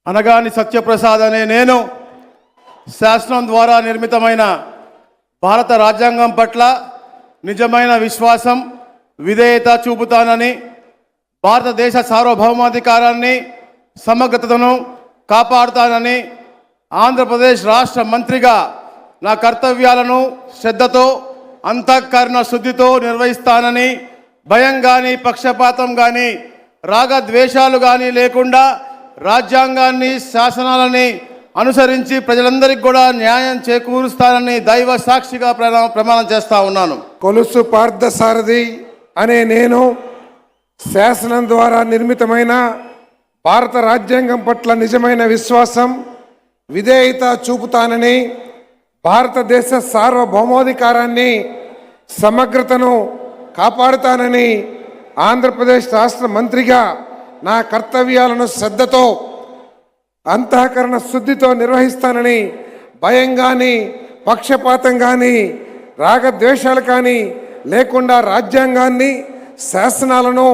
అనగాని సత్యప్రసాద్ అనే నేను శాసనం ద్వారా నిర్మితమైన భారత రాజ్యాంగం పట్ల నిజమైన విశ్వాసం విధేయత చూపుతానని, భారతదేశ సార్వభౌమాధికారాన్ని సమగ్రతను కాపాడుతానని, ఆంధ్రప్రదేశ్ రాష్ట్ర మంత్రిగా నా కర్తవ్యాలను శ్రద్ధతో అంతఃకరణ శుద్ధితో నిర్వహిస్తానని, భయం కానీ పక్షపాతం కానీ రాగద్వేషాలు కానీ లేకుండా రాజ్యాంగాన్ని శాసనాలని అనుసరించి ప్రజలందరికీ కూడా న్యాయం చేకూరుస్తానని దైవ సాక్షిగా ప్రమాణం చేస్తా ఉన్నాను. కొలుసు పార్థసారథి అనే నేను శాసనం ద్వారా నిర్మితమైన భారత రాజ్యాంగం పట్ల నిజమైన విశ్వాసం విధేయత చూపుతానని, భారతదేశ సార్వభౌమాధికారాన్ని సమగ్రతను కాపాడుతానని, ఆంధ్రప్రదేశ్ రాష్ట్ర మంత్రిగా నా కర్తవ్యాలను శ్రద్ధతో అంతఃకరణ శుద్ధితో నిర్వహిస్తానని, భయం కానీ పక్షపాతం కానీ రాగద్వేషాలు కానీ లేకుండా రాజ్యాంగాన్ని శాసనాలను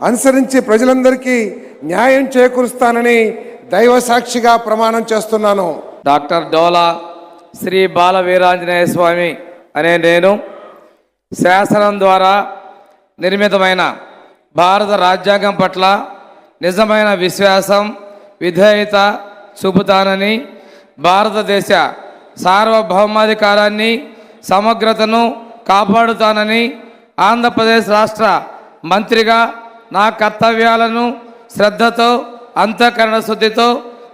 అనుసరించి ప్రజలందరికీ న్యాయం చేకూరుస్తానని దైవ సాక్షిగా ప్రమాణం చేస్తున్నాను. డాక్టర్ డోలా శ్రీ బాల వీరాంజనేయ స్వామి అనే నేను శాసనం ద్వారా నిర్మితమైన భారత రాజ్యాంగం పట్ల నిజమైన విశ్వాసం విధేయత చూపుతానని, భారతదేశ సార్వభౌమాధికారాన్ని సమగ్రతను కాపాడుతానని, ఆంధ్రప్రదేశ్ రాష్ట్ర మంత్రిగా నా కర్తవ్యాలను శ్రద్ధతో అంతఃకరణ శుద్ధితో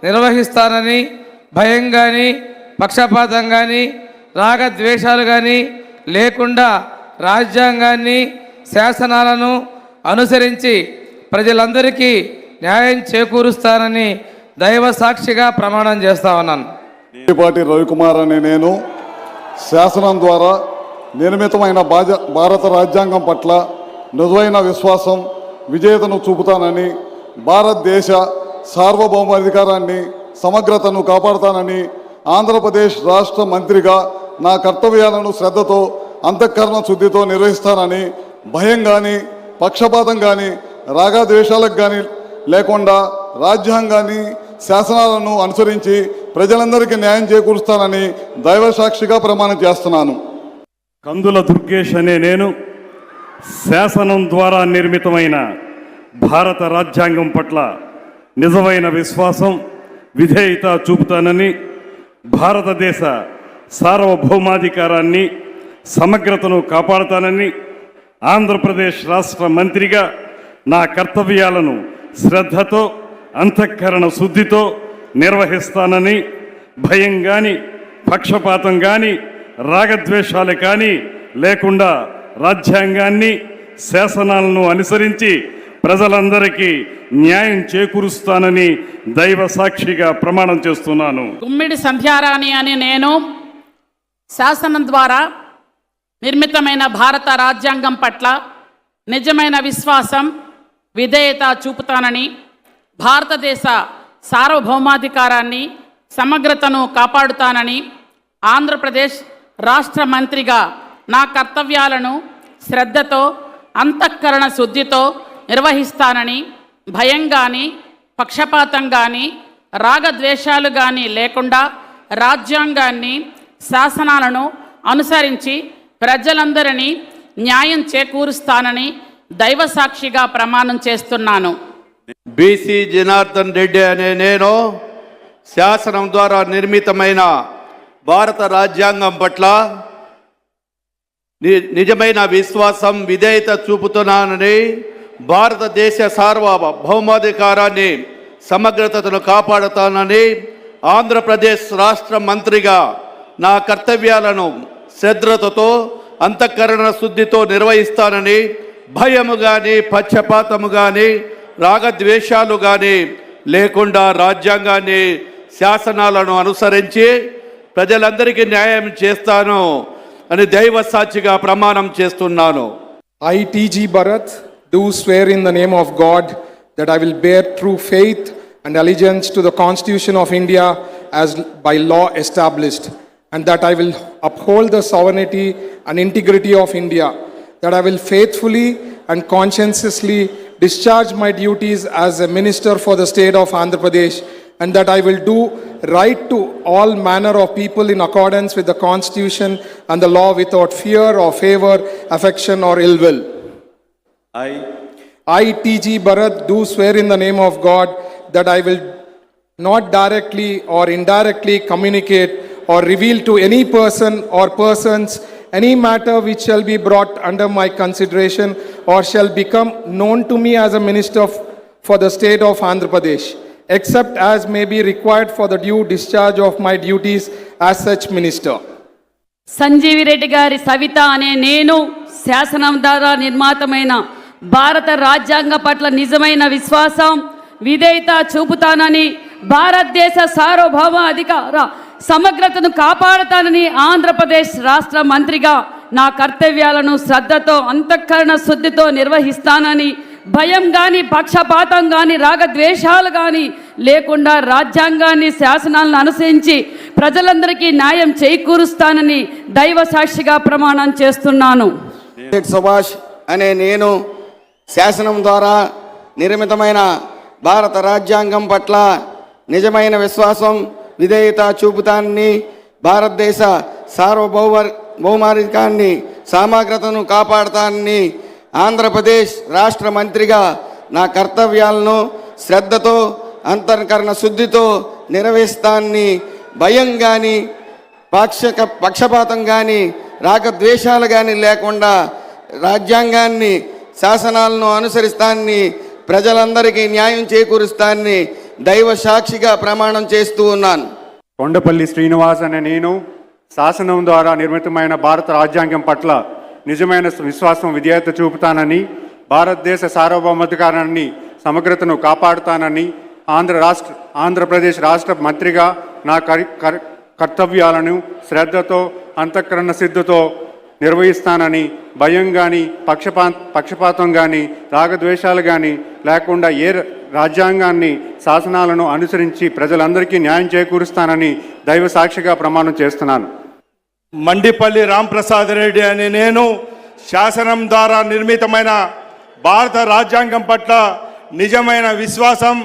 నిర్వహిస్తానని, భయం కానీ పక్షపాతం కానీ రాగద్వేషాలు కానీ లేకుండా రాజ్యాంగాన్ని శాసనాలను అనుసరించి ప్రజలందరికీ న్యాయం చేకూరుస్తానని దైవ సాక్షిగా ప్రమాణం చేస్తా ఉన్నాను. పాటి రవికుమార్ అనే నేను శాసనం ద్వారా నిర్మితమైన భారత రాజ్యాంగం పట్ల నిజమైన విశ్వాసం విధేయతను చూపుతానని, భారతదేశ సార్వభౌమాధికారాన్ని సమగ్రతను కాపాడుతానని, ఆంధ్రప్రదేశ్ రాష్ట్ర మంత్రిగా నా కర్తవ్యాలను శ్రద్ధతో అంతఃకరణ శుద్ధితో నిర్వహిస్తానని, భయం కానీ పక్షపాతం కానీ రాగద్వేషాలకు కానీ లేకుండా రాజ్యాంగాన్ని శాసనాలను అనుసరించి ప్రజలందరికీ న్యాయం చేకూరుస్తానని దైవ సాక్షిగా ప్రమాణం చేస్తున్నాను. కందుల దుర్గేష్ అనే నేను శాసనం ద్వారా నిర్మితమైన భారత రాజ్యాంగం పట్ల నిజమైన విశ్వాసం విధేయత చూపుతానని, భారతదేశ సార్వభౌమాధికారాన్ని సమగ్రతను కాపాడుతానని, ఆంధ్రప్రదేశ్ రాష్ట్ర మంత్రిగా నా కర్తవ్యాలను శ్రద్ధతో అంతఃకరణ శుద్ధితో నిర్వహిస్తానని, భయం కానీ పక్షపాతం కానీ రాగద్వేషాలు కానీ లేకుండా రాజ్యాంగాన్ని శాసనాలను అనుసరించి ప్రజలందరికీ న్యాయం చేకూరుస్తానని దైవ సాక్షిగా ప్రమాణం చేస్తున్నాను. గుమ్మిడి సంధ్యారాణి అని నేను శాసనం ద్వారా నిర్మితమైన భారత రాజ్యాంగం పట్ల నిజమైన విశ్వాసం విధేయత చూపుతానని, భారతదేశ సార్వభౌమాధికారాన్ని సమగ్రతను కాపాడుతానని, ఆంధ్రప్రదేశ్ రాష్ట్ర మంత్రిగా నా కర్తవ్యాలను శ్రద్ధతో అంతఃకరణ శుద్ధితో నిర్వహిస్తానని, భయం కానీ పక్షపాతం కానీ రాగద్వేషాలు కానీ లేకుండా రాజ్యాంగాన్ని శాసనాలను అనుసరించి ప్రజలందరినీ న్యాయం చేకూరుస్తానని దైవ సాక్షిగా ప్రమాణం చేస్తున్నాను. బీసీ జనార్దన్ రెడ్డి అనే నేను శాసనం ద్వారా నిర్మితమైన భారత రాజ్యాంగం పట్ల నిజమైన విశ్వాసం విధేయత చూపుతున్నానని, భారతదేశ సార్వభౌమాధికారాన్ని సమగ్రతను కాపాడుతానని, ఆంధ్రప్రదేశ్ రాష్ట్ర మంత్రిగా నా కర్తవ్యాలను శ్రద్ధతో అంతఃకరణ శుద్ధితో నిర్వహిస్తానని, భయము కానీ పక్షపాతము కానీ రాగద్వేషాలు కానీ లేకుండా రాజ్యాంగాన్ని శాసనాలను అనుసరించి ప్రజలందరికీ న్యాయం చేస్తాను అని దైవ సాక్షిగా ప్రమాణం చేస్తున్నాను. I, T.G. Bharat, do swear in the name of God that I will bear true faith and allegiance to the Constitution of India as by law established, and that I will uphold the sovereignty and integrity of India, that I will faithfully and conscientiously discharge my duties as a minister for the state of Andhra Pradesh and that I will do right to all manner of people in accordance with the Constitution and the law without fear or favor, affection or ill will. I, T.G. Bharat, do swear in the name of God that I will not directly or indirectly communicate or reveal to any person or persons any matter which shall be brought under my consideration or shall become known to me as a minister for the state of Andhra Pradesh, except as may be required for the due discharge of my duties as such minister. సంజీవి రెడ్డి గారి సవిత అనే నేను శాసనం ద్వారా నిర్మాతమైన భారత రాజ్యాంగ పట్ల నిజమైన విశ్వాసం విధేయత చూపుతానని భారతదేశ సార్వభౌమ అధికార సమగ్రతను కాపాడుతానని ఆంధ్రప్రదేశ్ రాష్ట్ర మంత్రిగా నా కర్తవ్యాలను శ్రద్ధతో అంతఃకరణ శుద్ధితో నిర్వహిస్తానని భయం కానీ పక్షపాతం కానీ రాగద్వేషాలు కానీ లేకుండా రాజ్యాంగాన్ని శాసనాలను అనుసరించి ప్రజలందరికీ న్యాయం చేకూరుస్తానని దైవ సాక్షిగా ప్రమాణం చేస్తున్నాను. సుభాష్ అనే నేను శాసనం ద్వారా నిర్మితమైన భారత రాజ్యాంగం పట్ల నిజమైన విశ్వాసం విధేయత చూపుతానని భారతదేశ సార్వభౌమాధికారాన్ని సమగ్రతను కాపాడుతానని ఆంధ్రప్రదేశ్ రాష్ట్ర మంత్రిగా నా కర్తవ్యాలను శ్రద్ధతో అంతఃకరణ శుద్ధితో నిర్వహిస్తానని భయం కానీ పక్షపాతం కానీ రాగద్వేషాలు కానీ లేకుండా రాజ్యాంగాన్ని శాసనాలను అనుసరిస్తానని ప్రజలందరికీ న్యాయం చేకూరుస్తానని దైవ సాక్షిగా ప్రమాణం చేస్తూ ఉన్నాను. కొండపల్లి శ్రీనివాస్ అనే నేను శాసనం ద్వారా నిర్మితమైన భారత రాజ్యాంగం పట్ల నిజమైన విశ్వాసం విధేయత చూపుతానని భారతదేశ సార్వభౌమాధికారాన్ని సమగ్రతను కాపాడుతానని ఆంధ్రప్రదేశ్ రాష్ట్ర మంత్రిగా నా కర్తవ్యాలను శ్రద్ధతో అంతఃకరణ సిద్ధతో నిర్వహిస్తానని భయం కానీ పక్షపాతం కానీ రాగద్వేషాలు కానీ లేకుండా రాజ్యాంగాన్ని శాసనాలను అనుసరించి ప్రజలందరికీ న్యాయం చేకూరుస్తానని దైవ సాక్షిగా ప్రమాణం చేస్తున్నాను. మండిపల్లి రాంప్రసాద్ రెడ్డి అని నేను శాసనం ద్వారా నిర్మితమైన భారత రాజ్యాంగం పట్ల నిజమైన విశ్వాసం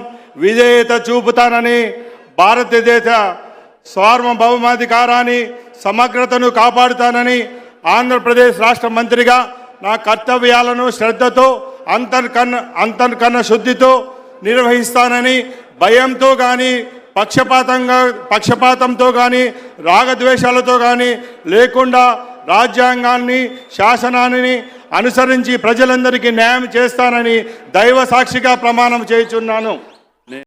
విధేయత చూపుతానని భారతదేశ సార్వభౌమాధికారాన్ని సమగ్రతను కాపాడుతానని ఆంధ్రప్రదేశ్ రాష్ట్ర మంత్రిగా నా కర్తవ్యాలను శ్రద్ధతో అంతఃకరణ శుద్ధితో నిర్వహిస్తానని భయంతో కానీ పక్షపాతంతో కానీ రాగద్వేషాలతో కానీ లేకుండా రాజ్యాంగాన్ని శాసనాన్ని అనుసరించి ప్రజలందరికీ న్యాయం చేస్తానని దైవ సాక్షిగా ప్రమాణం చేయుచున్నాను.